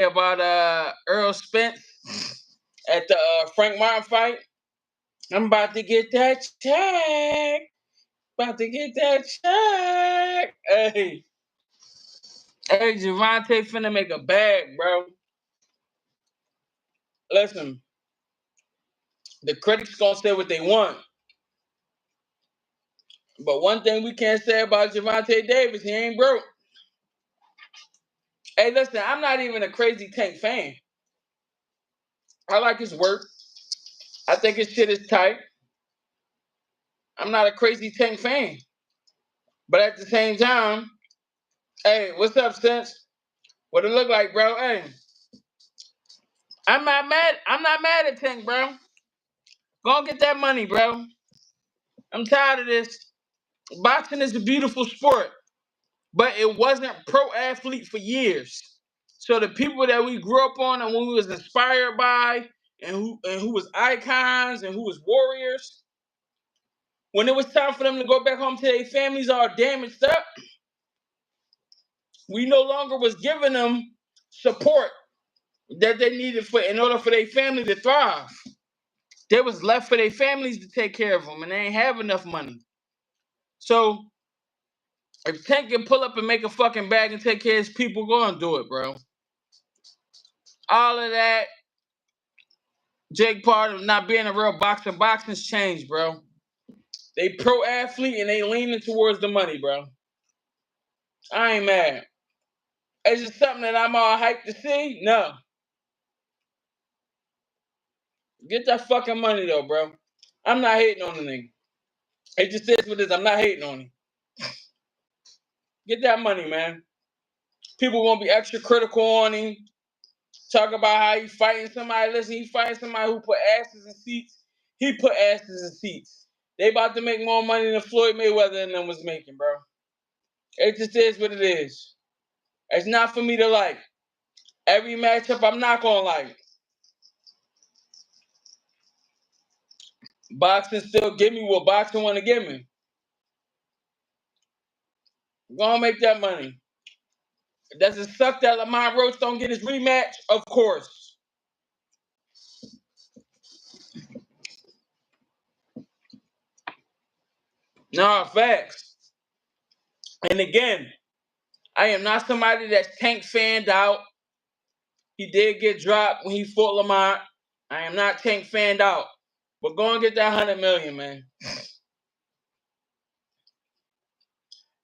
about Earl Spence at the Frank Martin fight. I'm about to get that check. About to get that check. Hey, Gervonta finna make a bag, bro. Listen, the critics gonna say what they want. But one thing we can't say about Gervonta Davis, he ain't broke. Hey, listen, I'm not even a crazy Tank fan. I like his work. I think his shit is tight. I'm not a crazy Tank fan. But at the same time, hey, what's up, Sense? What it look like, bro? Hey, I'm not mad. I'm not mad at Tank, bro. Go and get that money, bro. I'm tired of this. Boxing is a beautiful sport, but it wasn't pro athlete for years. So the people that we grew up on and we was inspired by and who was icons and who was warriors, when it was time for them to go back home to their families all damaged up, we no longer was giving them support that they needed in order for their family to thrive. They was left for their families to take care of them, and they ain't have enough money. So if Tank can pull up and make a fucking bag and take care of his people, go and do it, bro. All of that, Jake Paul not being a real boxer, boxing's changed, bro. They pro athlete and they leaning towards the money, bro. I ain't mad. Is it something that I'm all hyped to see? No. Get that fucking money though, bro. I'm not hating on the nigga. It just is what it is. I'm not hating on him. Get that money, man. People gonna be extra critical on him. Talk about how he fighting somebody. Listen, he fighting somebody who put asses in seats. He put asses in seats. They about to make more money than Floyd Mayweather and them was making, bro. It just is what it is. It's not for me to like. Every matchup I'm not gonna like. Boxing still give me what boxing want to give me. Gonna make that money. Does it suck that Lamont Roach don't get his rematch? Of course. No, facts. And again, I am not somebody that's Tank fanned out. He did get dropped when he fought Lamont. I am not Tank fanned out. But go and get that 100 million, man.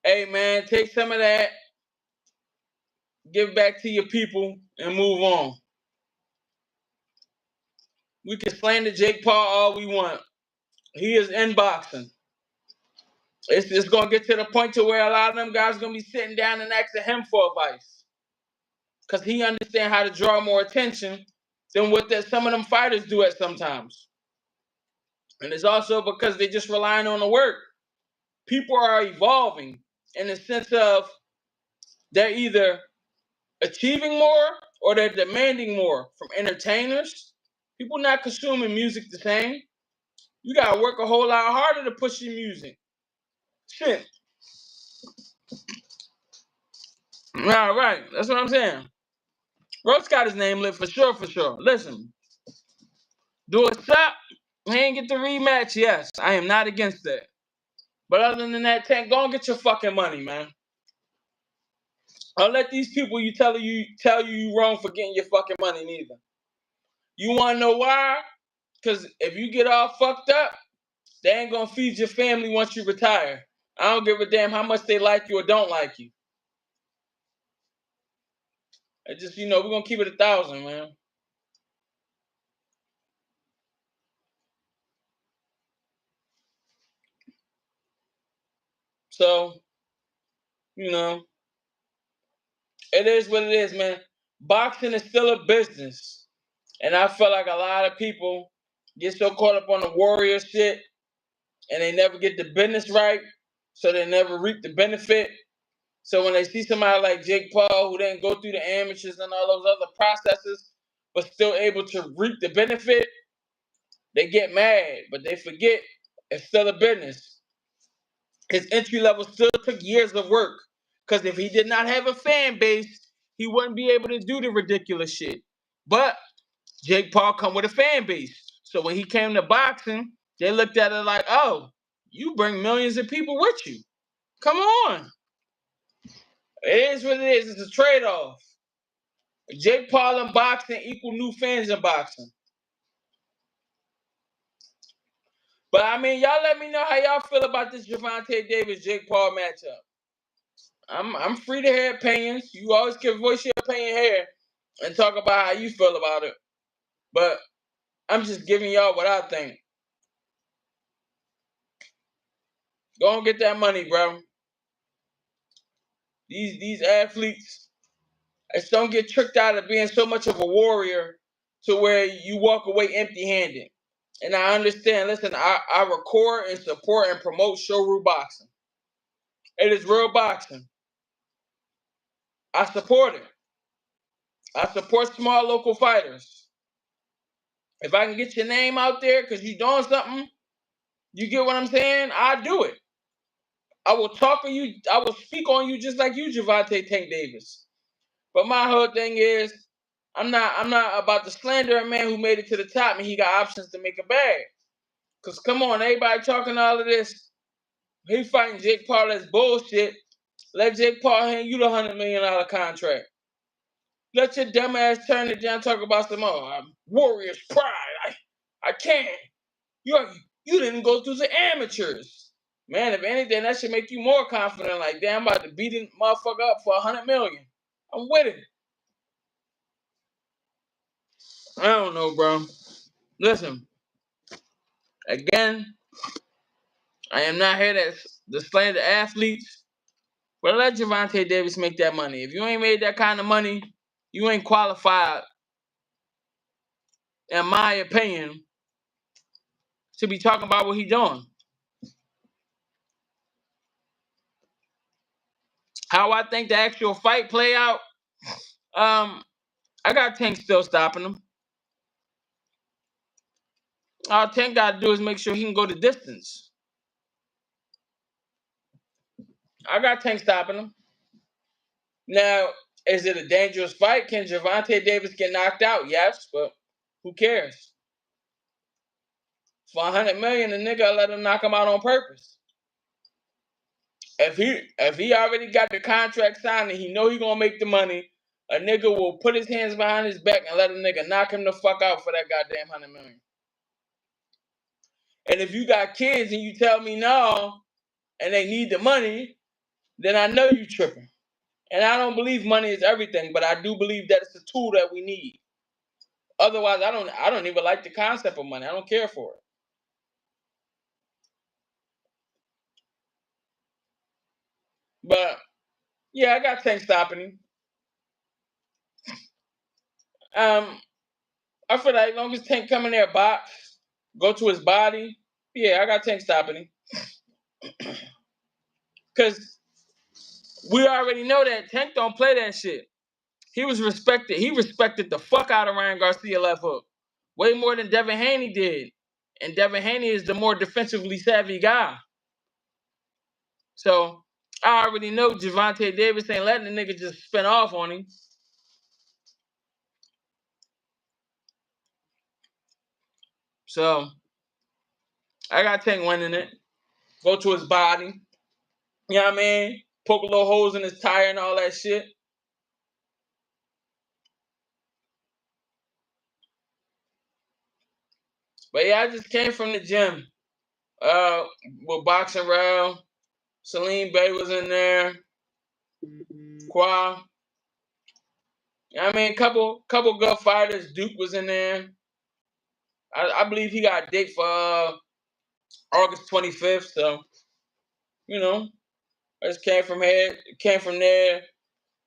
Hey, man, take some of that, give back to your people, and move on. We can slander Jake Paul all we want. He is in boxing. It's going to get to the point to where a lot of them guys going to be sitting down and asking him for advice. Because he understands how to draw more attention than what some of them fighters do at sometimes. And it's also because they're just relying on the work. People are evolving in the sense of they're either achieving more or they're demanding more from entertainers. People not consuming music the same. You gotta work a whole lot harder to push your music. Shit. All right, that's what I'm saying. Roach got his name lit for sure, for sure. Listen, do a stop. He ain't get the rematch. Yes, I am not against that. But other than that, Tank, go and get your fucking money, man. Don't let these people tell you wrong for getting your fucking money neither. You wanna know why? Because if you get all fucked up, they ain't gonna feed your family once you retire. I don't give a damn how much they like you or don't like you. It just, we're gonna keep it 1,000, man. So, it is what it is, man. Boxing is still a business. And I feel like a lot of people get so caught up on the warrior shit and they never get the business right, so they never reap the benefit. So when they see somebody like Jake Paul who didn't go through the amateurs and all those other processes, but still able to reap the benefit, they get mad, but they forget it's still a business. His entry level still took years of work. Because if he did not have a fan base, he wouldn't be able to do the ridiculous shit. But Jake Paul come with a fan base. So when he came to boxing, they looked at it like, oh, you bring millions of people with you. Come on. It is what it is. It's a trade-off. Jake Paul and boxing equal new fans in boxing. But I mean, y'all let me know how y'all feel about this Gervonta Davis Jake Paul matchup. I'm free to hear opinions. You always can voice your opinion here and talk about how you feel about it. But I'm just giving y'all what I think. Go and get that money, bro. These athletes, just don't get tricked out of being so much of a warrior to where you walk away empty-handed. And I understand. Listen, I record and support and promote Showroom Boxing. It is real boxing. I support it. I support small local fighters. If I can get your name out there because you're doing something, you get what I'm saying? I do it. I will talk on you. I will speak on you just like you, Gervonta Tank Davis. But my whole thing is, I'm not about to slander a man who made it to the top and he got options to make a bag. Cause come on, everybody talking all of this. He fighting Jake Paul. That's bullshit. Let Jake Paul hand you the $100 million contract. Let your dumb ass turn it down. Talk about some Warriors pride. I can't. You didn't go through the amateurs. Man, if anything, that should make you more confident. Like, damn, I'm about to beat a motherfucker up for $100 million. I'm with it. I don't know, bro. Listen, again, I am not here to slander athletes, but let Gervonta Davis make that money. If you ain't made that kind of money, you ain't qualified, in my opinion, to be talking about what he doing. How I think the actual fight play out, I got Tank still stopping him. All Tank got to do is make sure he can go the distance. I got Tank stopping him. Now, is it a dangerous fight? Can Gervonta Davis get knocked out? Yes, but who cares? For $100 million, the nigga let him knock him out on purpose. If he already got the contract signed and he know he gonna make the money, a nigga will put his hands behind his back and let a nigga knock him the fuck out for that goddamn $100 million. And if you got kids and you tell me no, and they need the money, then I know you tripping. And I don't believe money is everything, but I do believe that it's a tool that we need. Otherwise, I don't even like the concept of money. I don't care for it. But yeah, I got Tank stopping him. I feel like as long as Tank come in there, box, go to his body, yeah, I got Tank stopping him. Because we already know that Tank don't play that shit. He was respected. He respected the fuck out of Ryan Garcia left hook. Way more than Devin Haney did. And Devin Haney is the more defensively savvy guy. So I already know Gervonta Davis ain't letting the nigga just spin off on him. So I got Tank winning it. Go to his body. You know what I mean? Poke a little holes in his tire and all that shit. But yeah, I just came from the gym. With boxing round. Salim Bay was in there. Qua. You know what I mean? Couple good fighters. Duke was in there. I believe he got a date for August 25th. So, you know, I just came from there.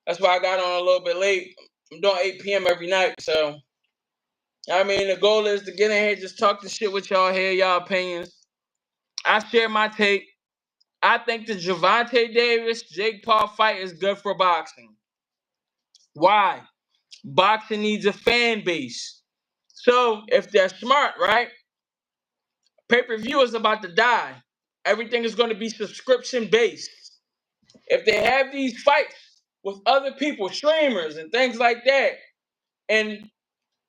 That's why I got on a little bit late. I'm doing 8 p.m. every night. So, I mean, the goal is to get in here, just talk the shit with y'all, hear y'all opinions. I share my take. I think the Gervonta Davis Jake Paul fight is good for boxing. Why? Boxing needs a fan base. So if they're smart, right? Pay-per-view is about to die. Everything is going to be subscription based. If they have these fights with other people, streamers and things like that. And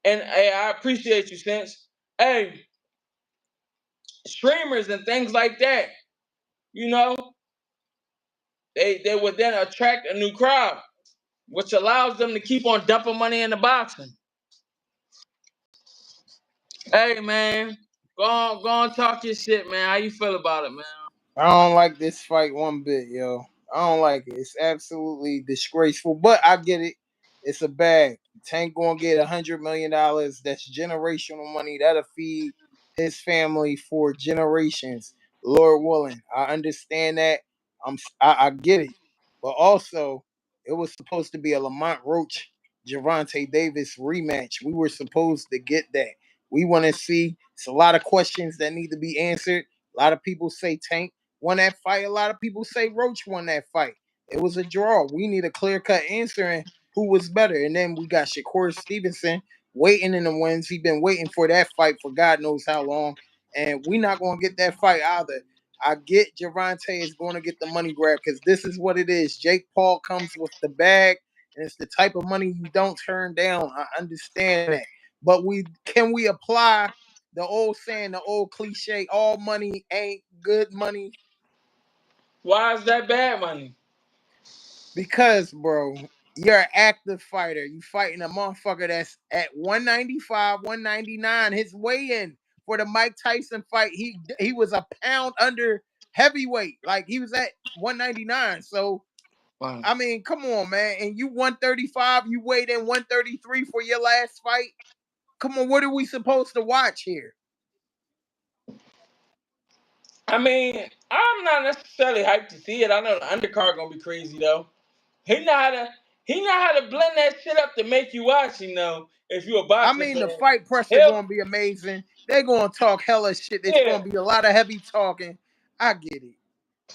hey, I appreciate you, Sense. Hey, streamers and things like that, you know, they would then attract a new crowd, which allows them to keep on dumping money into boxing. Hey man, go on talk your shit, man. How you feel about it, man? I don't like this fight one bit, yo. I don't like it. It's absolutely disgraceful, but I get it. It's a bag. Tank gonna get $100 million. That's generational money that'll feed his family for generations. Lord willing, I understand that. I get it, but also it was supposed to be a Lamont Roach, Gervonta Davis rematch. We were supposed to get that. We want to see. It's a lot of questions that need to be answered. A lot of people say Tank won that fight. A lot of people say Roach won that fight. It was a draw. We need a clear cut answer and who was better. And then we got Shakur Stevenson waiting in the wings. He's been waiting for that fight for God knows how long. And we're not going to get that fight either. I get Gervonta is going to get the money grab because this is what it is. Jake Paul comes with the bag, and it's the type of money you don't turn down. I understand that. But we apply the old saying, the old cliche, all money ain't good money? Why is that bad money? Because, bro, you're an active fighter. You fighting a motherfucker that's at 195, 199. His weigh-in for the Mike Tyson fight, he was a pound under heavyweight. Like, he was at 199. So, Wow. I mean, come on, man. And you 135, you weighed in 133 for your last fight. Come on, what are we supposed to watch here? I mean, I'm not necessarily hyped to see it. I know the undercard gonna be crazy though. He know how to he know how to blend that shit up to make you watch. You know, if you're a I boxing mean, fan, the fight pressure he'll gonna be amazing. They're gonna talk hella shit. It's yeah. gonna be a lot of heavy talking. I get it.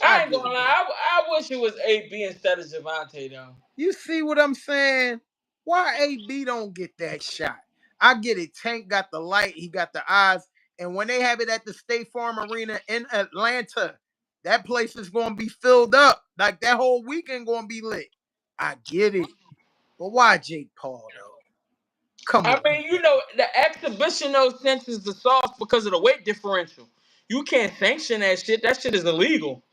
I I ain't get gonna it. lie. I wish it was AB instead of Gervonta though. You see what I'm saying? Why AB don't get that shot? I get it. Tank got the light. He got the eyes. And when they have it at the State Farm Arena in Atlanta, that place is gonna be filled up. Like that whole weekend gonna be lit. I get it. But why Jake Paul though? Come I on. mean, you know, the exhibition though senses the sauce because of the weight differential. You can't sanction that shit. That shit is illegal.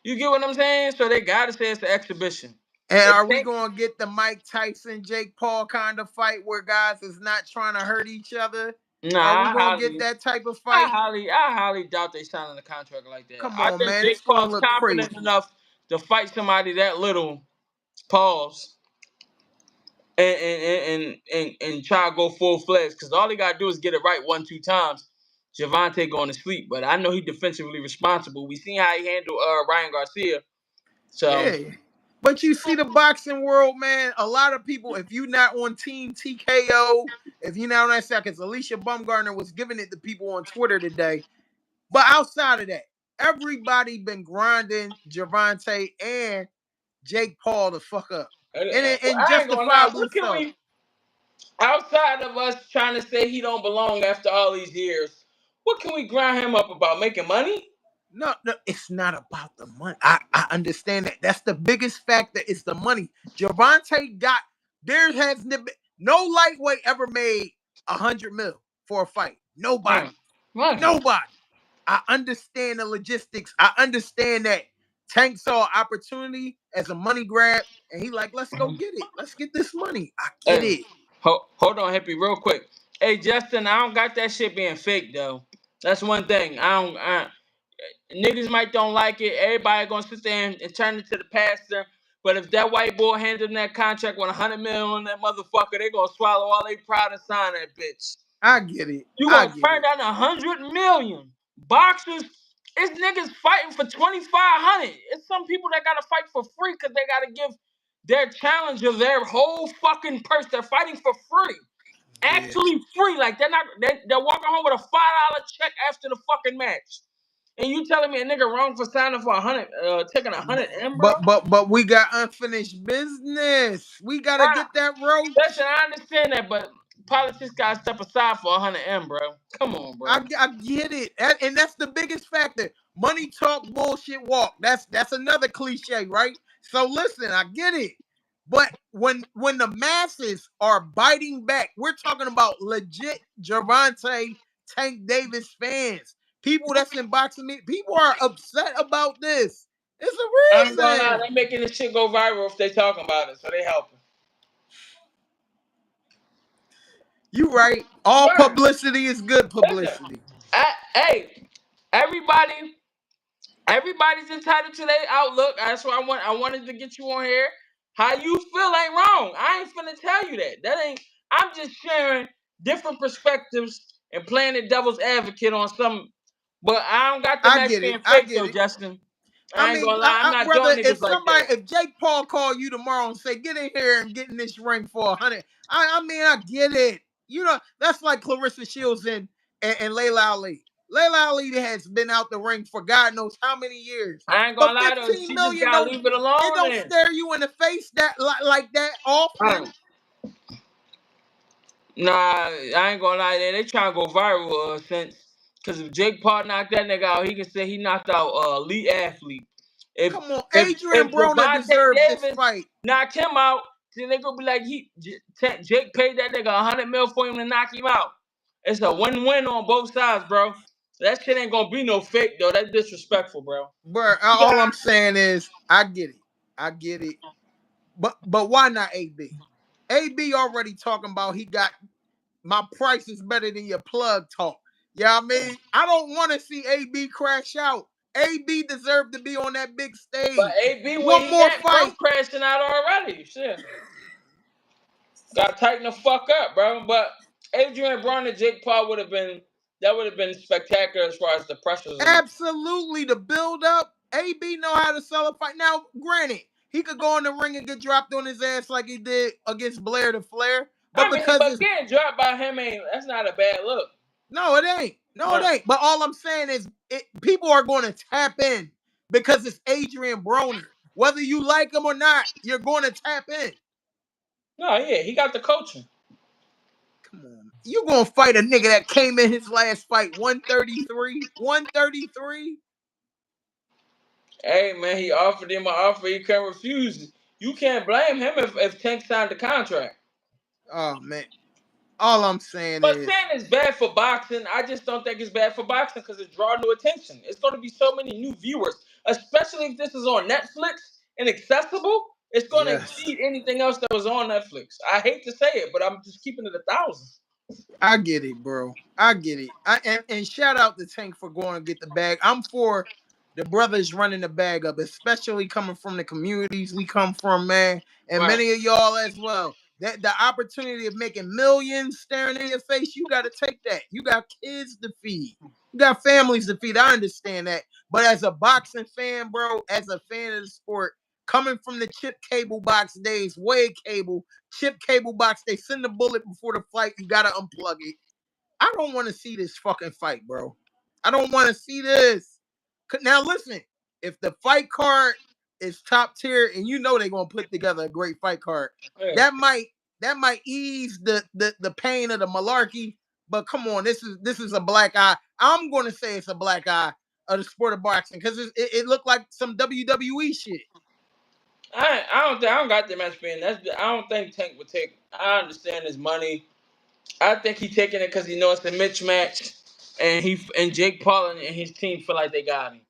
You get what I'm saying? So they gotta say it's an exhibition. And If are we Tank, going to get the Mike Tyson, Jake Paul kind of fight where guys is not trying to hurt each other? Are we nah, going to get that type of I fight? highly, I highly doubt they signing a contract like that. Come I on, think man. It's Jake going to Paul's look confident crazy. enough to fight somebody that little. Pause and try to go full fledged because all he gotta do is get it right 1-2 times. Gervonta going to sleep, but I know he defensively responsible. We seen how he handled Ryan Garcia. So Yeah. But you see the boxing world, man, a lot of people, if you're not on Team TKO, if you're not on that side, because Alicia Bumgarner was giving it to people on Twitter today. But outside of that, everybody been grinding Gervonta and Jake Paul to fuck up. And I ain't gonna lie. justifiably What can so. we outside of us trying to say he don't belong after all these years? What can we grind him up about? Making money? No, it's not about the money. I understand that. That's the biggest factor is the money. Gervonta got there has been no lightweight ever made 100 mil for a fight. Right. Nobody. Right. Nobody. I understand the logistics. I understand that Tank saw opportunity as a money grab, and he like, let's go get it. Let's get this money. I get Hey, it. hold on, Hippie, real quick. Hey, Justin, I don't got that shit being fake though. That's one thing. Niggas might don't like it. Everybody gonna sit there and turn it to the pastor. But if that white boy handed them that contract with 100 million on that motherfucker, they gonna swallow all they pride and sign that bitch. I get it. You I gonna get turn it. down 100 million boxers? It's niggas fighting for 2,500. It's some people that gotta fight for free because they gotta give their challenger their whole fucking purse. They're fighting for free, Yeah. actually free. Like they're walking home with a $5 check after the fucking match. And you telling me a nigga wrong for signing for 100, taking 100 M, bro? But we got unfinished business. We gotta Right. get that Listen, roach. I understand that, but politics gotta step aside for 100 M, bro. Come on, bro. I get it, and that's the biggest factor. Money talk, bullshit walk. That's another cliche, right? So listen, I get it. But when the masses are biting back, we're talking about legit Gervonta Tank Davis fans. People that's in boxing me, people are upset about this. It's I ain't a gonna lie, reason. they making this shit go viral if they talking about it, so they helping. You right. All Right. publicity is good Listen, publicity. hey, everybody, everybody's entitled to their outlook. That's why I wanted to get you on here. How you feel ain't wrong. I ain't finna tell you that. That ain't. I'm just sharing different perspectives and playing the devil's advocate on some. But I don't got the I match get it. being I fake get though, it. Justin. I I ain't mean, gonna lie. I'm not brother, doing if niggas like somebody, that. if Jake Paul call you tomorrow and say, "Get in here and get in this ring for 100," I mean, I get it. You know, that's like Clarissa Shields and Layla Ali. Layla Ali has been out the ring for God knows how many years. I ain't gonna But lie though. 15 She just million gotta don't leave it it alone don't then. stare you in the face that like that often. Nah, I ain't gonna lie. They trying to go viral since because if Jake Paul knocked that nigga out, he can say he knocked out elite athlete. If Come on, if Adrian if Broner Javante deserved this Davis fight. knocked him out, then they gonna be like Jake paid that nigga 100 mil for him to knock him out. It's a win-win on both sides, bro. That shit ain't gonna be no fake though. That's disrespectful, bro. But You got all I'm saying is, I get it. I get it. But why not AB? AB already talking about he got my price is better than your plug talk. Yeah, you know what I mean, I don't want to see AB crash out. AB deserved to be on that big but stage. AB where One he more at, bro, fight. crashing out already. Shit. Got to tighten the fuck up, bro. But Adrian Brown and Jake Paul would have been spectacular as far as the pressures and Absolutely, the build up. AB know how to sell a fight. Now, granted, he could go in the ring and get dropped on his ass like he did against Blair to Flair, but I mean, because but it's getting dropped by him ain't that's not a bad look. no, it ain't. No, it No, ain't. But all I'm saying is, people are going to tap in because it's Adrian Broner. Whether you like him or not, you're going to tap in. no, yeah, he got the coaching. Come on. You going to fight a nigga that came in his last fight 133? 133? Hey man, he offered him an offer he couldn't refuse. You can't blame him if Tank signed the contract. Oh, man. All I'm saying But is, saying it's bad for boxing, I just don't think it's bad for boxing because it draws new attention. It's going to be so many new viewers, especially if this is on Netflix and accessible. It's going to yes. exceed anything else that was on Netflix. I hate to say it, but I'm just keeping it 1,000. I get it, bro. I get it. And shout out to Tank for going to get the bag. I'm for the brothers running the bag up, especially coming from the communities we come from, man, and Right. many of y'all as well. That the opportunity of making millions staring in your face, you got to take that. You got kids to feed. You got families to feed. I understand that. But as a boxing fan, bro, as a fan of the sport, coming from the chip cable box days, way cable, chip cable box, they send the bullet before the fight. You gotta unplug it. I don't want to see this fucking fight, bro. I don't want to see this. Now listen, if the fight card is top tier, and you know they're gonna put together a great fight card, Yeah. that might ease the pain of the malarkey. But come on, this is a black eye. I'm gonna say it's a black eye of the sport of boxing because it looked like some WWE shit. I don't got the match being. I don't think Tank would take. I understand his money. I think he taking it because he knows it's a mismatch, and Jake Paul and his team feel like they got him.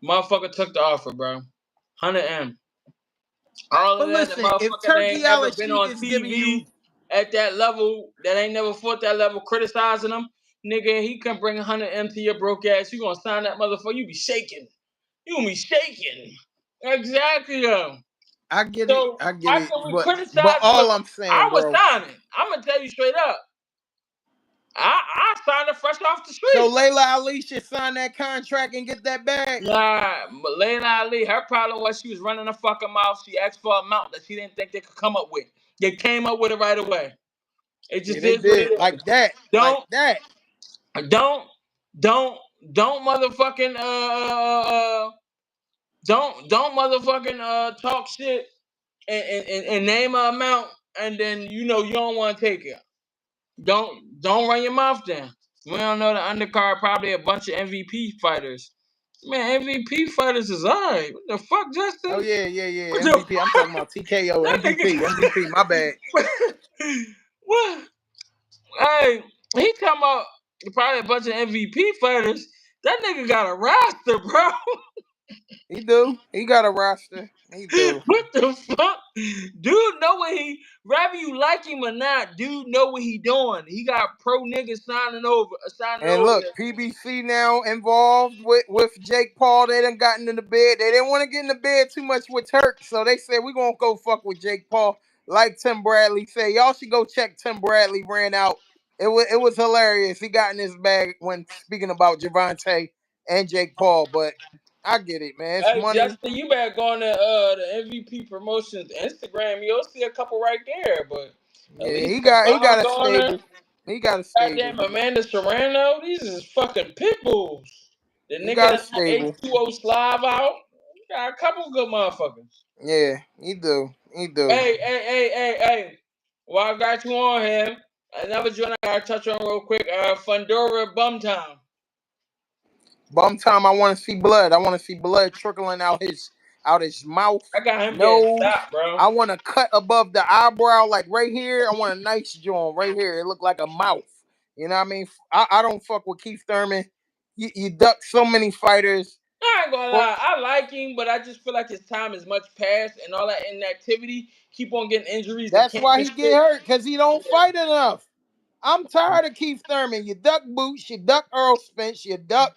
Motherfucker took the offer, bro. 100M. All of But that, the listen, if motherfucker that Turkey ain't never been Sheik on is giving you TV at that level, that ain't never fought that level, criticizing him, nigga, he can bring 100M to your broke ass. You gonna sign that motherfucker? You be shaking. You gonna be shaking. Exactly. I get it. So I get it. after we But criticize, all look, I'm I saying, was bro. signing. I'm gonna tell you straight up. I signed it fresh off the So street. Layla Ali should sign that contract and get that bag. Nah, but Layla Ali, her problem was she was running her fucking mouth. She asked for an amount that she didn't think they could come up with. They came up with it right away. It Yeah, just they is what it did like is. that, like Don't, that. don't, don't, don't motherfucking don't motherfucking talk shit and name an amount and then you know you don't want to take it. Don't run your mouth down. We don't know the undercard probably a bunch of MVP fighters. Man, MVP fighters is alright. What the fuck, Oh Justin? yeah, yeah, yeah. What the MVP. I'm fuck? talking about TKO. That MVP. MVP. My bad. nigga. What? Hey, he talking about probably a bunch of MVP fighters. That nigga got a roster, bro. He do. He got a roster. He do. What the fuck? Dude know what whether you like him or not, dude know what he doing. He got pro niggas signing And over look, there. PBC now involved with Jake Paul. They done gotten in the bed. They didn't want to get in the bed too much with Turk, so they said we're gonna go fuck with Jake Paul. Like Tim Bradley said, y'all should go check Tim Bradley ran out. It was hilarious. He got in his bag when speaking about Gervonta and Jake Paul, but I get it, man. It's Hey money. Justin, you better go on the MVP promotions Instagram. You'll see a couple right there, but at Yeah, least he got LeBron a go on there. stable. He got a stable. Goddamn Amanda Serrano, these is fucking pit bulls. The He nigga got a that knocked stable. H2O Slav out. You got a couple good motherfuckers. Yeah, he do. He do. Hey. While I got you on here, another joint I gotta touch on real quick. Fundora Bumtown. Bum time. I want to see blood. I want to see blood trickling out his mouth, I got him getting nose. stopped, bro. I want to cut above the eyebrow, like right here. I want a nice joint right here. It look like a mouth. You know what I mean? I don't fuck with Keith Thurman. You duck so many fighters. I ain't gonna For, lie, I like him, but I just feel like his time is much past and all that inactivity. Keep on getting injuries and that's cancer why and he get shit. hurt because he don't Yeah. fight enough. I'm tired of Keith Thurman. You duck Boots, you duck Earl Spence, you duck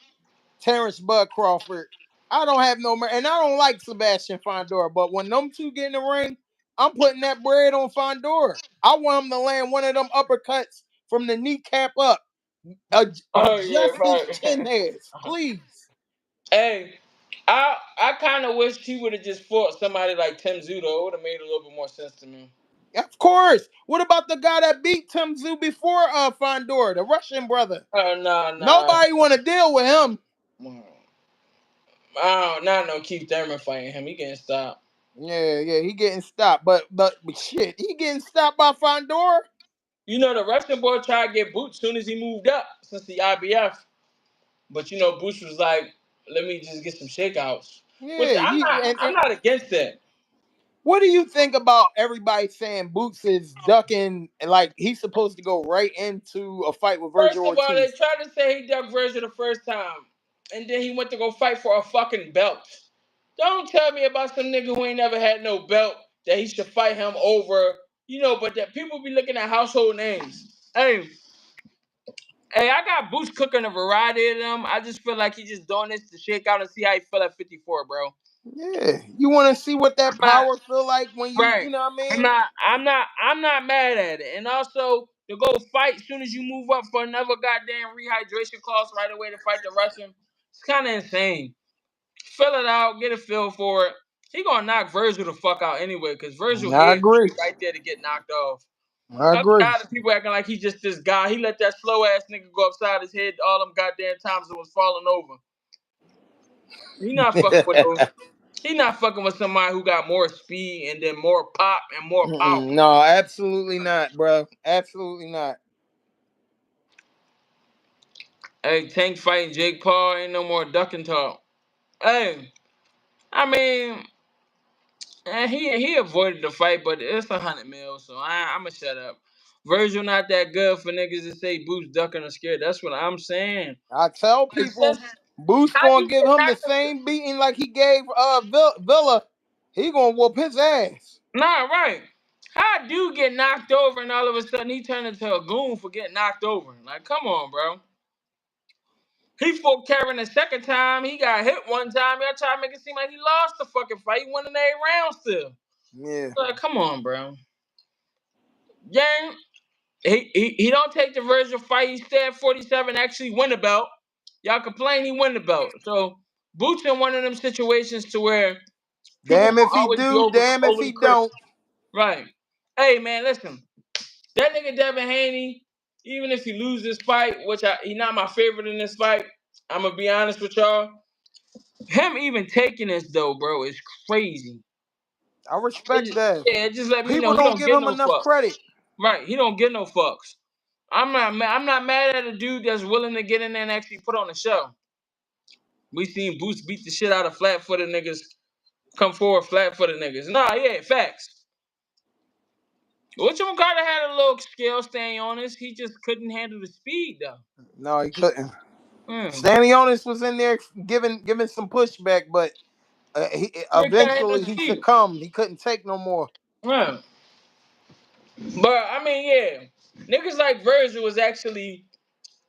Terrence Bud Crawford. I don't have no mer- and I don't like Sebastian Fondor, but when them two get in the ring, I'm putting that bread on Fondor. I want him to land one of them uppercuts from the kneecap up. Oh yeah, Adjust his chin right. hairs, please. Hey, I kind of wish he would have just fought somebody like Tim Zudo. It would have made a little bit more sense to me. Of course. What about the guy that beat Tim Tszyu before Fondor, the Russian brother? Oh no. Nobody want to deal with him. I don't not no Keith Thurman fighting him. He getting stopped. Yeah, he getting stopped, but shit, he getting stopped by Fondor. You know the Russian boy tried to get Boots soon as he moved up since the IBF. But you know Boots was like, "Let me just get some shakeouts," which Yeah, I'm not against that. what do you think about everybody saying Boots is ducking like he's supposed to go right into a fight with First Virgil of all, they Ortiz? tried to say he ducked Virgil the first time, and then he went to go fight for a fucking belt. Don't tell me about some nigga who ain't never had no belt that he should fight him over. You know, but that people be looking at household names. Hey, I got Boots cooking a variety of them. I just feel like he just doing this to shake out and see how he feel at 54, bro. Yeah, you want to see what that I'm not power feel like when you right. know what I I'm mean? not. I'm not. I'm not mad at it. And also to go fight soon as you move up for another goddamn rehydration clause right away to fight the Russian. It's kind of insane. Fill it out. Get a feel for it. He gonna knock Virgil the fuck out anyway, because Virgil I head agree. right there to get knocked off. I I'm agree. tired of people acting like he's just this guy. He let that slow ass nigga go upside his head all them goddamn times it was falling over. He not fucking with no. He not fucking with somebody who got more speed and then more pop and more power. No, absolutely not, bro. Absolutely not. Hey, Tank fighting Jake Paul ain't no more duck and talk. Hey, I mean, he avoided the fight, but it's 100 mil, so I'ma shut up. Virgil not that good for niggas to say Boots ducking or scared. That's what I'm saying. I tell 'Cause people Boost how gonna you give get him the knocked? same beating like he gave Villa. He gonna whoop his ass. Nah, right. How do you get knocked over and all of a sudden he turned into a goon for getting knocked over? Like, come on, bro. He fought Kevin the second time. He got hit one time. Y'all try to make it seem like he lost the fucking fight. He won in 8 rounds still. Yeah. Like, come on, bro. Gang, he don't take the Virgil fight. He stay at 47, actually win the belt. Y'all complain, he win the belt. So Boots in one of them situations to where people Damn if will he always be do, damn if overly he critical. don't. Right. Hey man, listen. That nigga Devin Haney, even if he lose this fight, which he not my favorite in this fight, I'm gonna be honest with y'all. Him even taking this though, bro, is crazy. I respect that. Yeah, it just let me know People he don't don't give get him no enough fucks. credit. Right, he don't get no fucks. I'm not mad at a dude that's willing to get in there and actually put on a show. We seen Boots beat the shit out of flat-footed niggas. Come forward, flat-footed niggas. Nah, yeah, facts. Which one Carter had a little scale staying on us. He just couldn't handle the speed though. No, he couldn't. Mm. Stanionis was in there giving some pushback, but he They couldn't handle eventually the he speed. succumbed. He couldn't take no more. Right. But I mean, yeah, niggas like Virgil was actually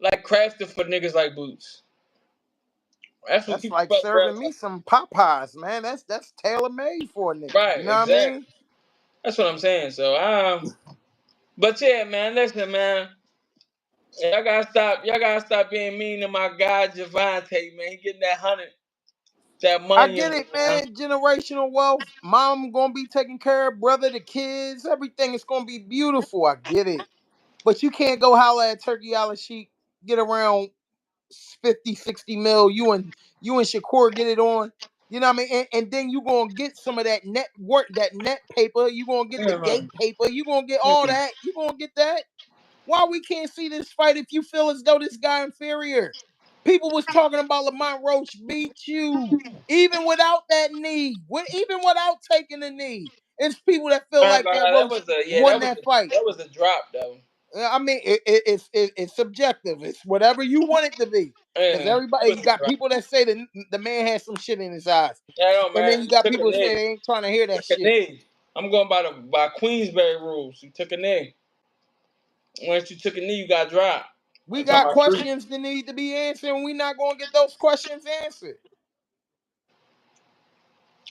like crafted for niggas like Boots. That's what That's people like felt serving me gratifying. some Popeyes, man. That's tailor made for a nigga. You Right, know what I exactly. mean? That's what I'm saying. So, but yeah, man, listen, man, y'all gotta stop being mean to my guy Gervonta, man. He getting that I money, get and it, man. Generational wealth. Mom gonna be taking care of brother, the kids, everything is gonna be beautiful. I get it. But you can't go holler at Turkey Island Sheik, get around 50, 60 mil. You and Shakur get it on. You know what I mean? And then you gonna get some of that net work, that net paper. You gonna get the uh-huh. gate paper. You gonna get all that. You gonna get that. Why we can't see this fight if you feel as though this guy inferior? People was talking about Lamont Roach beat you, even without that knee, even without taking the knee. It's people that feel I ain't like gonna that lie, Roach won that fight. that was a drop though. I mean, it's subjective. It's whatever you want it to be. Because It everybody, was you a got drop. people that say the man has some shit in his eyes, That don't and then matter. you He got took a people that say knee. they ain't trying to hear that Took a shit. knee. I'm going by Queensberry rules. You took a knee. Once you took a knee, you got dropped. We I'm talking got about three. questions that need to be answered, and we're not going to get those questions answered.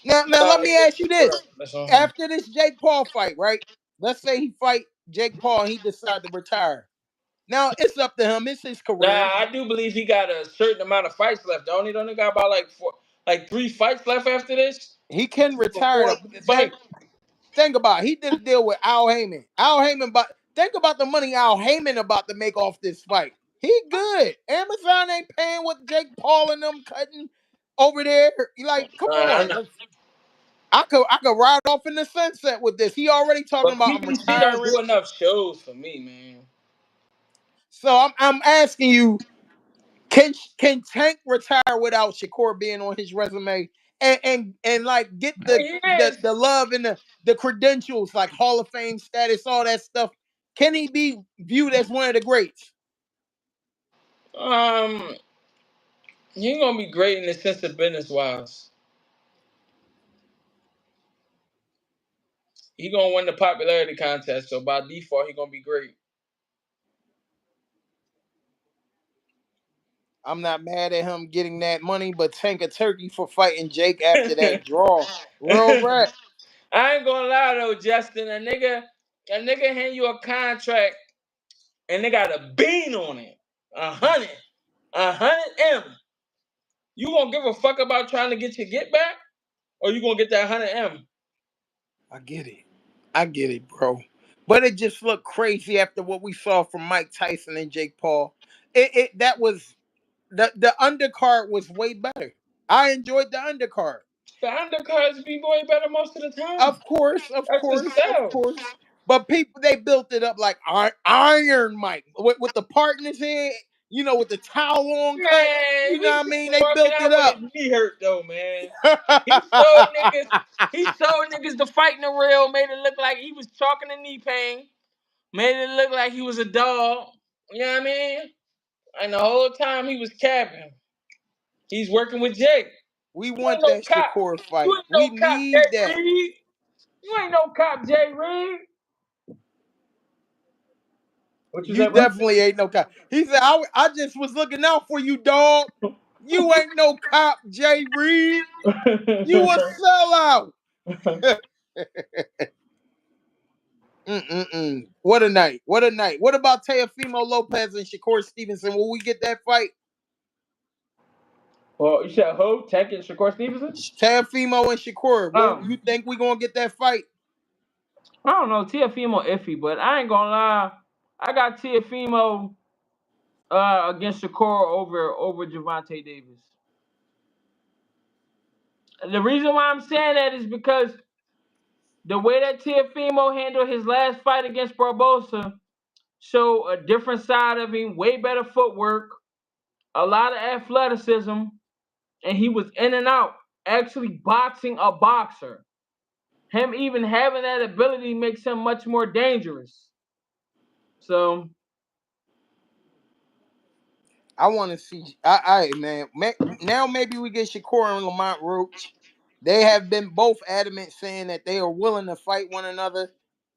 Now let me ask you What this: up? That's on. after this Jake Paul fight, right? Let's say he fight Jake Paul and he decide to retire. Now it's up to him. It's his Nah, career. I do believe he got a certain amount of fights left. Don't he? Don't he got about like 3 fights left after this? He can retire. Before Though. this Think, fight? think about it. He did a deal with Al Heyman. Al Heyman, but think about the money Al Heyman about to make off this fight. He good. Amazon ain't paying what Jake Paul and them cutting over there. Like, come I on. know. I could ride off in the sunset with this. He already talking But about I'm PBC don't retiring. do enough shows for me, man. So I'm asking you, can Tank retire without Shakur being on his resume and like get the Yes. the love and the credentials like Hall of Fame status, all that stuff? Can he be viewed as one of the greats? Um, he ain't gonna be great in the sense of business wise. He gonna win the popularity contest, so by default, he gonna be great. I'm not mad at him getting that money, but Tank a turkey for fighting Jake after that draw. Real rap. I ain't gonna lie though, Justin. A nigga hand you a contract and they got a bean on it. 100. 100 M. You gonna give a fuck about trying to get your get back? Or you gonna get that 100 M? I get it. I get it, bro. But it just looked crazy after what we saw from Mike Tyson and Jake Paul. It that was the undercard was way better. I enjoyed the undercard. The undercards be way better most of the time. Of course, of That's the course, of sell. course. But people they built it up like Iron Mike with the part in his head, with the towel on cut. Man, You know we what I seen mean? him They working built it out with up. his knee hurt though, man. He sold niggas the fight in the real, made it look like he was talking to knee pain, made it look like he was a dog. You know what I mean? And the whole time he was capping. He's working with Jake. We You ain't want no that cop. Shakur You fight. ain't We no cop, need Jay that. Reed. You ain't no cop, Jay Reed. What you You say, bro? definitely ain't no cop. He said, I just was looking out for you, dog. You ain't no cop, Jay Reed. You a sellout. Mm-mm-mm. What a night. What a night. What about Teofimo Lopez and Shakur Stevenson? Will we get that fight? Well, you said who? Tech and Shakur Stevenson? Teofimo and Shakur. Well, Um, you think we going to get that fight? I don't know. Tiafimo iffy, but I ain't gonna lie. I got Tiafimo against Shakur over Javante Davis. The reason why I'm saying that is because the way that Tiafimo handled his last fight against Barbosa showed a different side of him, way better footwork, a lot of athleticism, and he was in and out, actually boxing a boxer. Him even having that ability makes him much more dangerous. So I want to see. Man. Now maybe we get Shakur and Lamont Roach. They have been both adamant saying that they are willing to fight one another.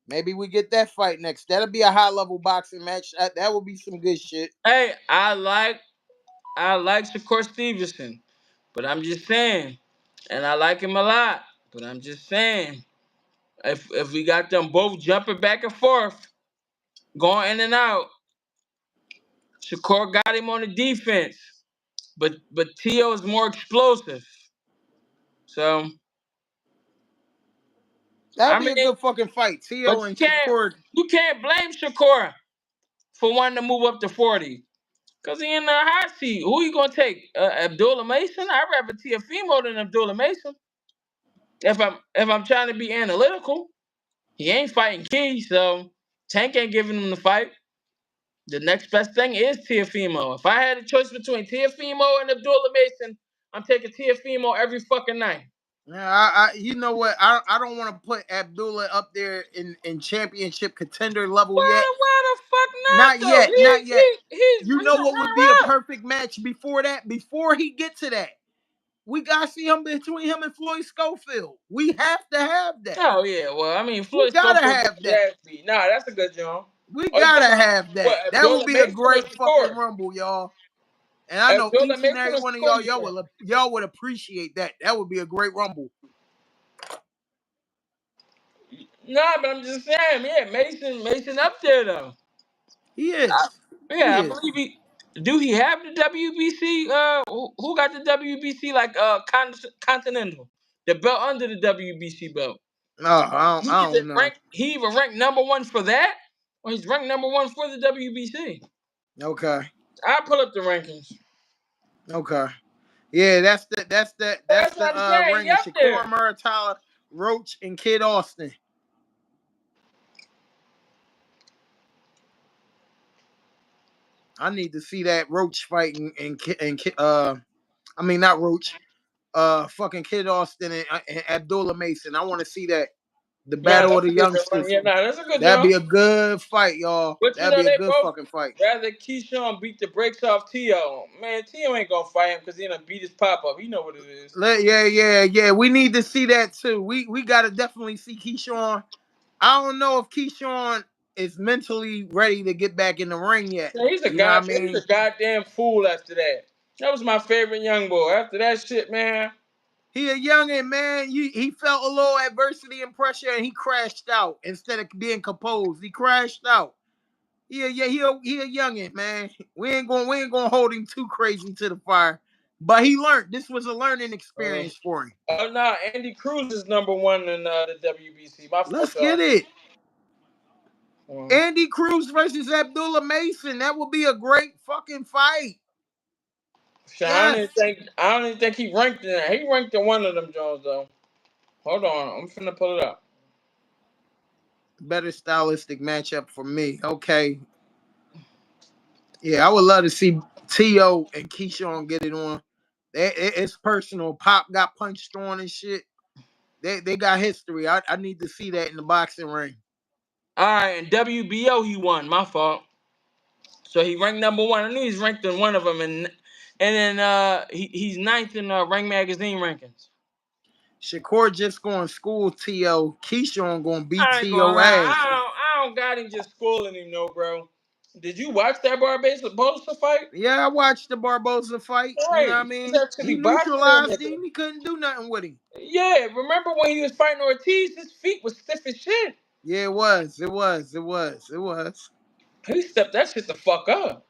Maybe we get that fight next. That'll be a high level boxing match. That would be some good shit. Hey, I like Shakur Stevenson, but I'm just saying, and I like him a lot, but I'm just saying, if we got them both jumping back and forth, going in and out, Shakur got him on the defense, but Tio is more explosive. So That'd I be mean, a good fucking fight. but Tio you and can't Shakur. you can't blame Shakur for wanting to move up to 40. Cause he in the hot seat. Who you gonna take? Abdullah Mason? I'd rather Tiafimo than Abdullah Mason. If I'm trying to be analytical, he ain't fighting Key, so Tank ain't giving him the fight. The next best thing is Tiafimo. If I had a choice between Tiafimo and Abdullah Mason, I'm taking Tiafimo every fucking night. Yeah, you know what? I don't want to put Abdullah up there in championship contender level yet. Why the fuck not Not though? yet. Not yet. You He's know a what would be a runner up. perfect match before that? Before he get to that, we gotta see him between him and Floyd Schofield. We have to have that. Oh yeah, well I mean We Floyd gotta Schofield got have his that. ass beat. Nah, that's a good job. We Oh, you gotta talking about have that. what That would Abdullah be a Mason or great fucking Shakur? rumble, y'all. And I know Abdullah each and Mason every or one of Shakur? y'all, You saying? y'all would appreciate that. That would be a great rumble. Nah, but I'm just saying, yeah, Mason up there though. He I, is. He yeah, I is. believe he. Do he have the WBC? Who got the WBC like Continental, the belt under the WBC belt? No, I don't know. He even ranked number one for that, or he's ranked number one for the WBC. Okay. I pull up the rankings. Okay. Yeah, that's That's the what I'm saying. He ring of up Shakur there. Muratala, Roach, and Kid Austin. I need to see that Roach fighting I mean not Roach, fucking Kid Austin and Abdullah Mason. I want to see that. The Yeah, battle of that's the a good one. youngsters. Yeah, nah, that's a good That'd job. be a good fight, y'all. But you That'd know, be a they good both fucking fight. rather Keyshawn beat the brakes off Tio. Man, Tio ain't gonna fight him because he gonna beat his pop up. You know what it is. Yeah. We need to see that too. We gotta definitely see Keyshawn. I don't know if Keyshawn is mentally ready to get back in the ring yet. Yeah, You know what I he's mean? a goddamn fool after that. That was my favorite young boy. After that shit, man. He a youngin', man. He felt a little adversity and pressure, and he crashed out instead of being composed. He crashed out. He a youngin', man. We ain't gonna hold him too crazy to the fire. But he learned. This was a learning Uh, experience for him. oh no, Andy Cruz is number one in the WBC. My fault, Let's y'all. get it. Um, Andy Cruz versus Abdullah Mason. That would be a great fucking fight. shit, Yes. I don't even think he ranked in there. He ranked in one of them Jones though. Hold on, I'm finna pull it up. Better stylistic matchup for me. Okay. Yeah, I would love to see T.O. and Keyshawn get it on. It's personal. Pop got punched on and shit. They got history. I need to see that in the boxing ring. All right, and WBO he won. My fault. So he ranked number one. I knew he's ranked in one of them, and then he's ninth in Rank Magazine rankings. Shakur just going to school T.O. Keyshawn going to beat I ain't gonna T.O. lie. ass. I don't got him just schooling him, no, bro. Did you watch that Barbosa fight? Yeah, I watched the Barbosa fight. You know what Right. I He was mean? actually He boxing that neutralized nigga. him. He couldn't do nothing with him. Yeah, remember when he was fighting Ortiz? His feet was stiff as shit. Yeah, it was. It was. He stepped that shit the fuck up.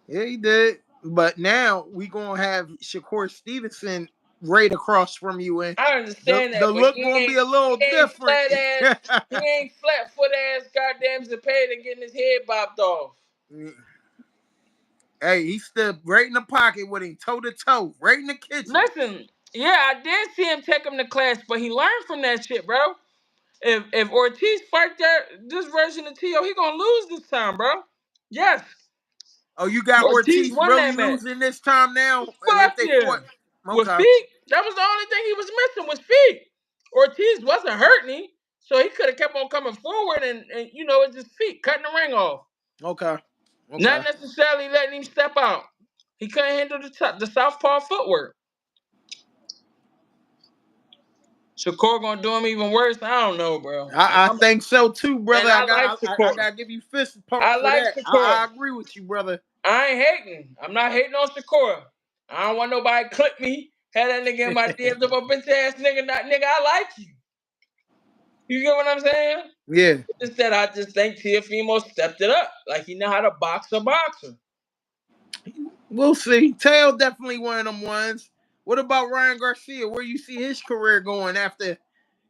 Yeah, he did. But now we gonna have Shakur Stevenson right across from you, and I understand the that, but look gonna be a little he ain't different. he ain't flat foot ass goddamn Zepeda and getting his head bopped off. Hey, he stood right in the pocket with him, toe to toe, right in the kitchen. Listen, yeah, I did see him take him to class, but he learned from that shit, bro. If Ortiz fight this version of Tio, he gonna lose this time, bro. Yes, Oh, you got Ortiz Ortiz won really that match. losing this time now? If Fuck they yeah. fought, with Okay. feet. That was the only thing he was missing was feet. Ortiz wasn't hurting him, so he could have kept on coming forward and it's just feet cutting the ring off. Okay. Not Okay. necessarily letting him step out. He couldn't handle the southpaw footwork. Shakur gonna do him even worse. I don't know, bro. I think so too, brother. And I I like got I Shakur. gotta give you fist pump I for like that. Shakur. I agree with you, brother. I ain't hating. I'm not hating on Shakur. I don't want nobody to clip me. Had that nigga in my DMs up a bitch ass nigga. Not nigga. I like you. You get what I'm saying? Yeah. Just that I just think Teofimo stepped it up. Like he know how to box a boxer. We'll see. Tail definitely one of them ones. What about Ryan Garcia? Where you see his career going after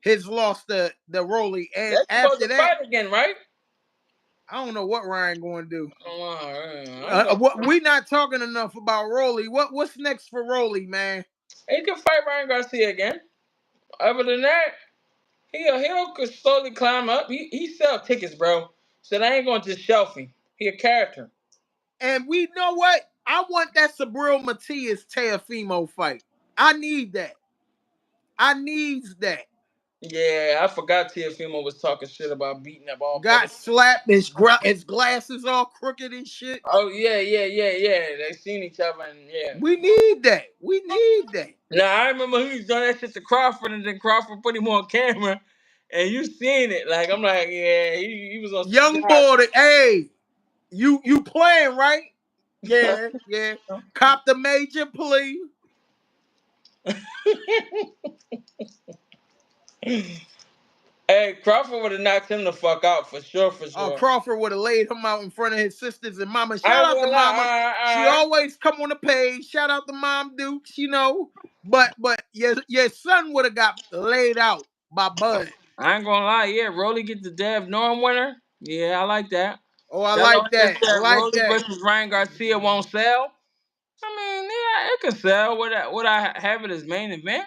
his loss to the Rolly? And They're supposed after to that, fight again, right? I don't know what Ryan going to do. I know. What we not talking enough about Rolly. What's next for Rolly, man? He can fight Ryan Garcia again. Other than that, he'll could slowly climb up. He sell tickets, bro. So they ain't gonna just shelf him. He a character. And we know what? I want that Sabril Matias Teofimo fight. I need that. I needs that. Yeah, I forgot Teofimo was talking shit about beating that ball player. Got slapped. His glasses all crooked and shit. Oh yeah. They seen each other and yeah. We need that. We need that. Now I remember he was doing that shit to Crawford and then Crawford put him on camera and you seen it. Like I'm like, yeah, he was on some Young boy, hey, you playing, right? Yeah, yeah. Cop the major plea. Hey, Crawford would have knocked him the fuck out for sure, for Oh, sure. Crawford would have laid him out in front of his sisters and mama. I Shout ain't out to gonna mama. She lie, always come on the page. Shout out to Mom Dukes, But your son would have got laid out by Bud. I ain't gonna lie, yeah, Rolly get the Dev Norm winner. Yeah, I like that. Oh, I That like only just that. I said like Rolly that. versus Ryan Garcia won't sell. I mean, yeah, it can sell. Would I have it as main event?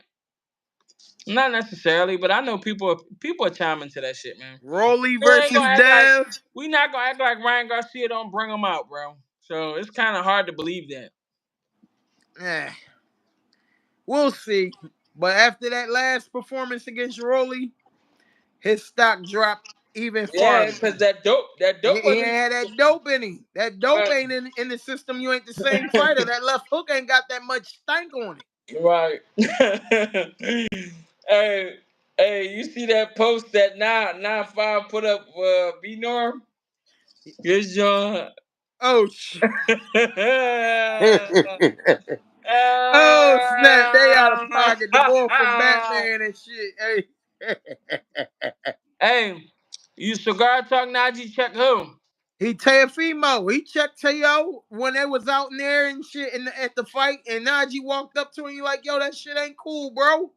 Not necessarily, but I know people are chiming to that shit, man. Rolly We ain't versus gonna act like Dev. we not gonna act like Ryan Garcia don't bring him out, bro. So it's kind of hard to believe that. Eh, we'll see. But after that last performance against Rolly, his stock dropped even Yeah, farther. because that dope He ain't wasn't. had that dope in him. That dope Right. ain't in the system. You ain't the same fighter. That left hook ain't got that much stank on it. Right. hey, hey, you see that post that 995 put up B Norm? Good John. Oh shit. Oh snap! They out of pocket. The boy from Batman and shit. Hey, hey, you cigar talk Najee check who? he Teofimo. He checked Teo when they was out in there and shit at the fight, and Najee walked up to him. You like, yo, that shit ain't cool, bro.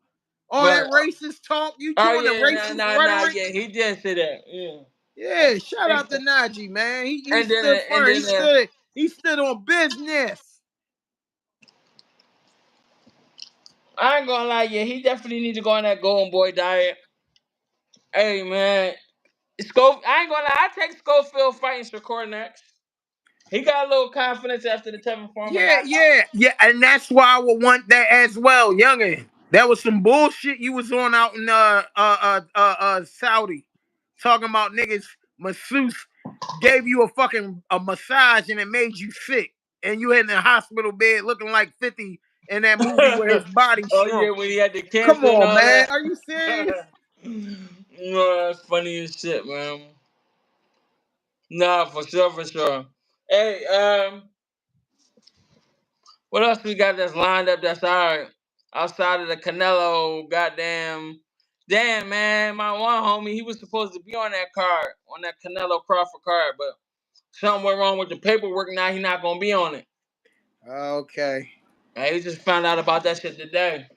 All that But racist talk, you oh doing the yeah, racist nah, rhetoric. yeah, he did say that. Yeah. Yeah, shout out to Najee, man. He And stood then and firm. then He stood on business. I ain't gonna lie, yeah, he definitely need to go on that Golden Boy diet. Hey man, I ain't gonna lie, I take Schofield fighting Shakur next. He got a little confidence after the Tevin Farmer knockout. Yeah, and that's why I would want that as well, youngin. That was some bullshit you was on out in Saudi, talking about niggas masseuse gave you a massage and it made you sick, and you in the hospital bed looking like 50 in that movie where his body Oh shrunk. yeah, when he had the Come cancer and on, all man, that. are you serious? No, that's funny as shit, man. Nah, for sure, for sure. Hey, what else we got that's lined up that's all right? Outside of the Canelo, goddamn. Damn, man, my one homie, he was supposed to be on that card, on that Canelo Crawford card, but something went wrong with the paperwork. Now he not gonna be on it. Okay, He just found out about that shit today.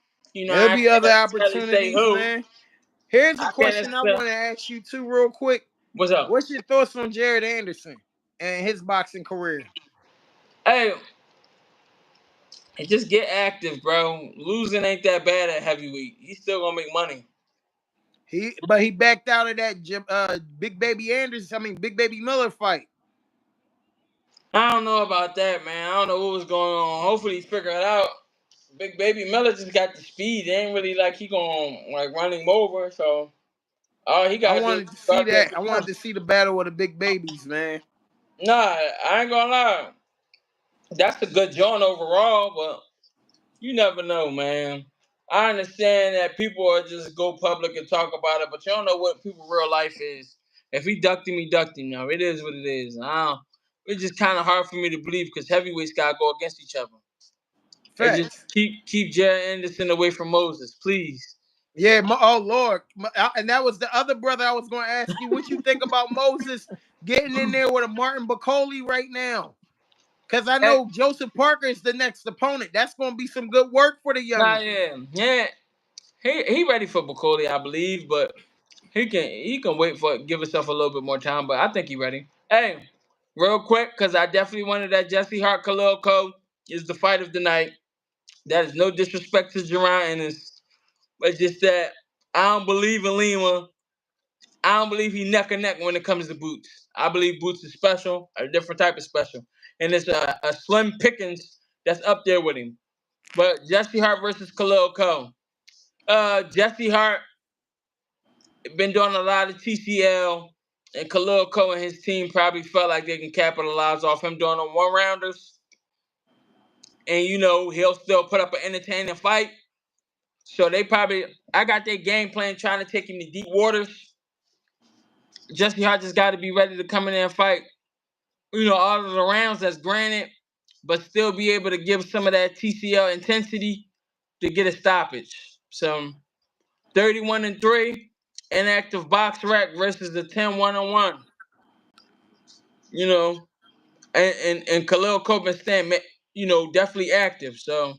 there'll I be can't other necessarily say opportunities, who. man. Here's a I can't question I necessarily. want to ask you too, real quick. What's up? What's your thoughts on Jared Anderson and his boxing career? Hey, just get active, bro. Losing ain't that bad at heavyweight. He's still gonna make money. He backed out of that Big Baby Miller fight. I don't know about that, man. I don't know what was going on. Hopefully he figure it out. Big Baby Miller just got the speed. It ain't really like he gonna like run him over. So all he I gotta do is wanted to go see out there that. and I wanted perform. to see the battle of the big babies, man. Nah, I ain't gonna lie. That's a good joint overall, but you never know, man. I understand that people are just go public and talk about it, but you don't know what people's real life is. If he ducked him, he ducked him. Now it is what it is. It's just kind of hard for me to believe because heavyweights gotta go against each other. And just Facts. keep Jared Anderson away from Moses, please. Yeah. Oh Lord. And that was the other brother I was going to ask you. What you think about Moses getting in there with a Martin Bacoli right now? Because I Hey, know Joseph Parker is the next opponent. That's going to be some good work for the nah, youngin. yeah. He ready for Bacoli, I believe, but he can wait for give himself a little bit more time. But I think he ready. Hey, real quick, because I definitely wanted that Jesse Hart Khalil Code is the fight of the night. That is no disrespect to Jerron Ennis, but just that I don't believe in Lima. I don't believe he neck and neck when it comes to Boots. I believe Boots is special, a different type of special, and it's a slim pickings that's up there with him. But Jesse Hart versus Khalil Code. Jesse Hart been doing a lot of TCL, and Khalil Cole and his team probably felt like they can capitalize off him doing them one rounders. And he'll still put up an entertaining fight. So I got their game plan trying to take him to deep waters. Jesse Hart just got to be ready to come in there and fight. All of the rounds that's granted, but still be able to give some of that TCL intensity to get a stoppage. So 31-3, inactive box rack versus the 10-1-1. You know, and Khalil Copeland stand, definitely active. So,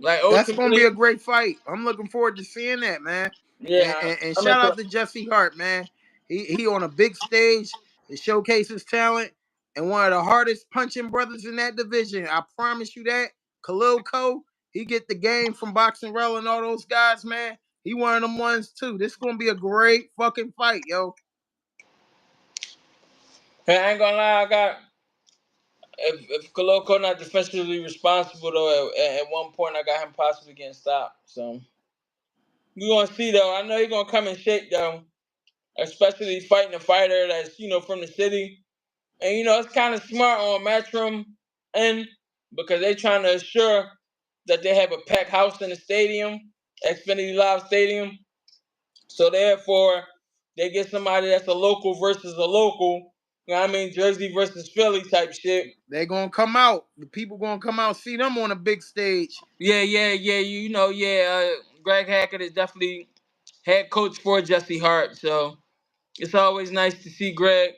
like That's gonna be ultimately, a great fight. I'm looking forward to seeing that, man. And, yeah, and, and I'm shout into. out to Jesse Hart, man. He on a big stage to showcase his talent, and one of the hardest punching brothers in that division. I promise you that. Khalil Cole, he get the game from Boxing Rel and all those guys, man. He one of them ones too. This is gonna be a great fucking fight, yo. Hey, I ain't gonna lie, I got if Khalil Copeland not defensively responsible though, at one point I got him possibly getting stopped. So we gonna see though. I know he gonna come in shape though, especially fighting a fighter that's from the city. And it's kind of smart on Matchroom end because they trying to assure that they have a packed house in the stadium, Xfinity Live Stadium. So therefore, they get somebody that's a local versus a local. You know what I mean? Jersey versus Philly type shit. They gonna come out. The people gonna come out see them on a big stage. Yeah. Greg Hackett is definitely head coach for Jesse Hart. So it's always nice to see Greg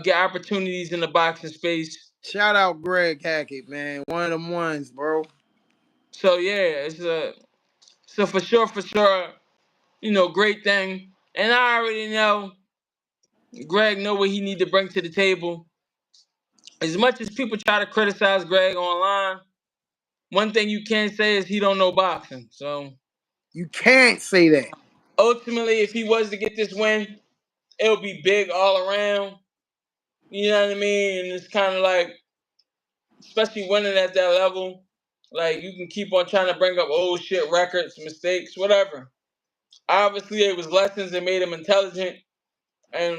get opportunities in the boxing space. Shout out Greg Hackett, man. One of them ones, bro. So yeah, so for sure, great thing. And I already know Greg know what he need to bring to the table. As much as people try to criticize Greg online, one thing you can't say is he don't know boxing. So You can't say that. ultimately, if he was to get this win, it'll be big all around. You know what I mean? And it's kind of like, especially winning at that level, like you can keep on trying to bring up old shit records, mistakes, whatever. Obviously, it was lessons that made him intelligent, and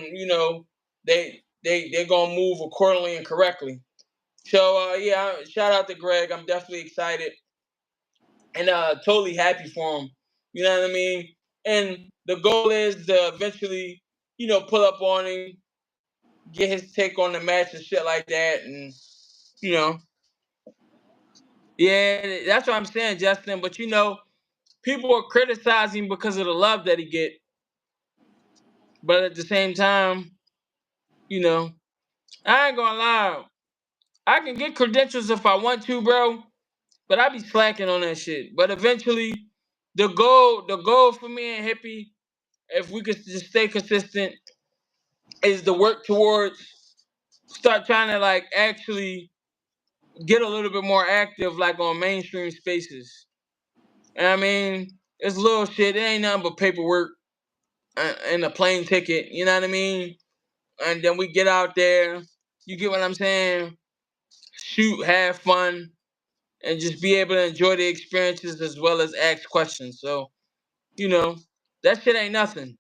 they gonna move accordingly and correctly. So yeah, shout out to Greg. I'm definitely excited and totally happy for him. You know what I mean? And the goal is to eventually, pull up on him, get his take on the match and shit like that, and you know, yeah, that's what I'm saying, Justin. But people are criticizing because of the love that he get, but at the same time, you know, I ain't gonna lie. I can get credentials if I want to, bro. But I be slacking on that shit. But eventually, the goal for me and Hippie, if we could just stay consistent, is to work towards start trying to like actually get a little bit more active, like on mainstream spaces. And I mean, it's little shit. It ain't nothing but paperwork and a plane ticket. You know what I mean? And then we get out there. You get what I'm saying? Shoot, have fun, and just be able to enjoy the experiences as well as ask questions. So, you know, that shit ain't nothing.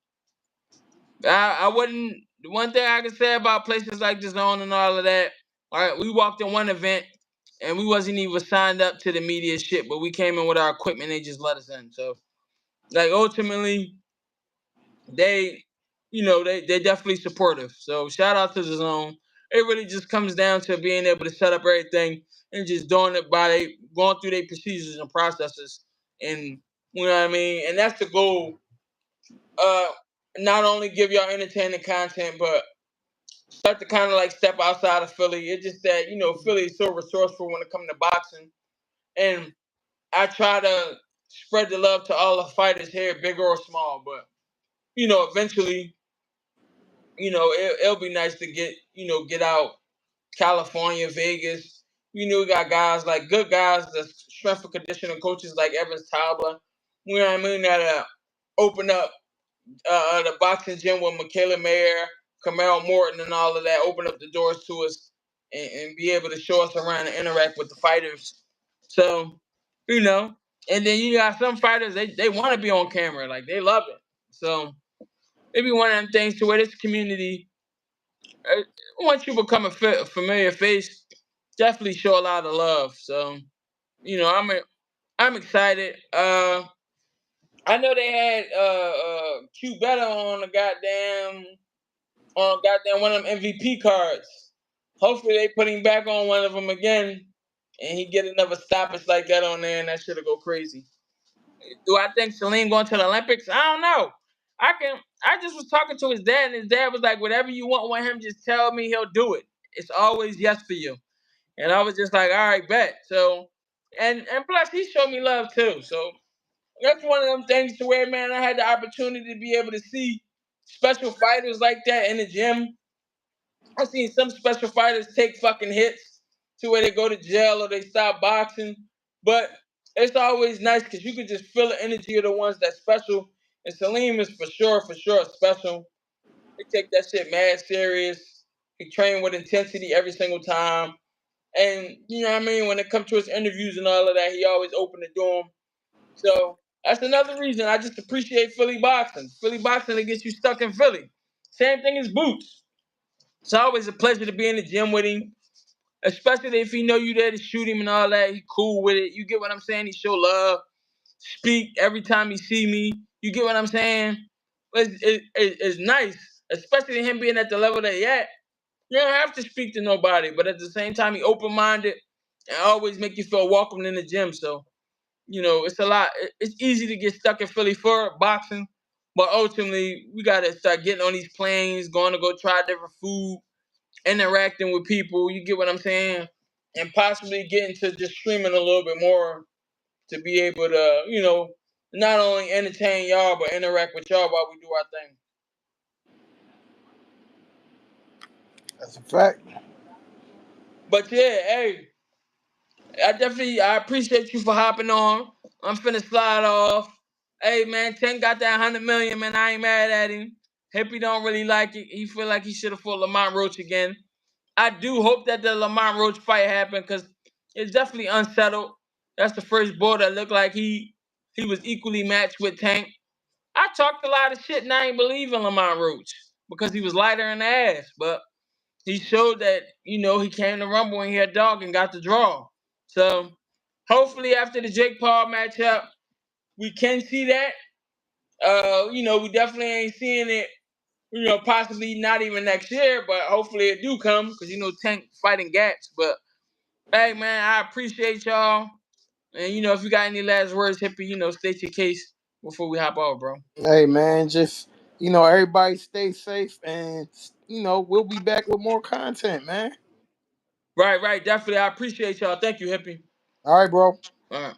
I wouldn't. The one thing I can say about places like the Zone and all of that. All right, we walked in one event and we wasn't even signed up to the media shit, but we came in with our equipment. They just let us in. So, like, ultimately, they, they're definitely supportive. So, shout out to the Zone. It really just comes down to being able to set up everything and just doing it by going through their procedures and processes, and you know what I mean. And that's the goal. Uh, Not only give y'all entertaining content, but start to kind of like step outside of Philly. It's just that Philly is so resourceful when it comes to boxing, and I try to spread the love to all the fighters here, big or small. But eventually, it'll be nice to get out California, Vegas. We got guys like good guys, the strength and conditioning coaches like Evans Tabla. You know what I mean? That open up the boxing gym with Michaela Mayer, Camaro Morton, and all of that. Open up the doors to us and be able to show us around and interact with the fighters. So, and then you got some fighters they want to be on camera, like they love it. So maybe one of them things to where this community, once you become a familiar face, definitely show a lot of love. So, I'm excited. I know they had Q Better on goddamn one of them MVP cards. Hopefully they put him back on one of them again, and he get another stoppage like that on there, and that shit'll go crazy. Do I think Salim going to the Olympics? I don't know. I just was talking to his dad, and his dad was like, "Whatever you want with him, just tell me, he'll do it. It's always yes for you." And I was just like, "All right, bet." So, and plus he showed me love too. So that's one of them things to where, man, I had the opportunity to be able to see special fighters like that in the gym. I seen some special fighters take fucking hits to where they go to jail or they stop boxing. But it's always nice because you can just feel the energy of the ones that's special. And Salim is for sure special. He take that shit mad serious. He train with intensity every single time. And you know what I mean? When it comes to his interviews and all of that, he always open the door. So that's another reason I just appreciate Philly boxing. Philly boxing, it gets you stuck in Philly. Same thing as Boots. It's always a pleasure to be in the gym with him, especially if he know you there to shoot him and all that. He cool with it. You get what I'm saying? He show love, speak every time he see me. You get what I'm saying? It's nice, especially him being at the level that he at. You don't have to speak to nobody, but at the same time, he open minded and always make you feel welcome in the gym. So it's a lot. It's easy to get stuck in Philly for boxing, but ultimately, we gotta start getting on these planes, going to go try different food, interacting with people. You get what I'm saying? And possibly getting to just streaming a little bit more to be able to, not only entertain y'all but interact with y'all while we do our thing. That's a fact. But yeah, hey, I appreciate you for hopping on. I'm finna slide off. Hey man, Tank got that 100 million, man. I ain't mad at him. Hippie don't really like it. He feel like he should have fought Lamont Roach again. I do hope that the Lamont Roach fight happened because it's definitely unsettled. That's the first boy that looked like he was equally matched with Tank. I talked a lot of shit and I ain't believe in Lamont Roach because he was lighter in the ass, but he showed that he came to Rumble and he had dog and got the draw. So hopefully after the Jake Paul matchup, we can see that. We definitely ain't seeing it. Possibly not even next year, but hopefully it do come because Tank fighting Gats. But hey, man, I appreciate y'all. And if you got any last words, Hippie, state your case before we hop off, bro. Hey man, just everybody stay safe, and we'll be back with more content, man. Right, definitely. I appreciate y'all. Thank you, Hippie. All right, bro. All right.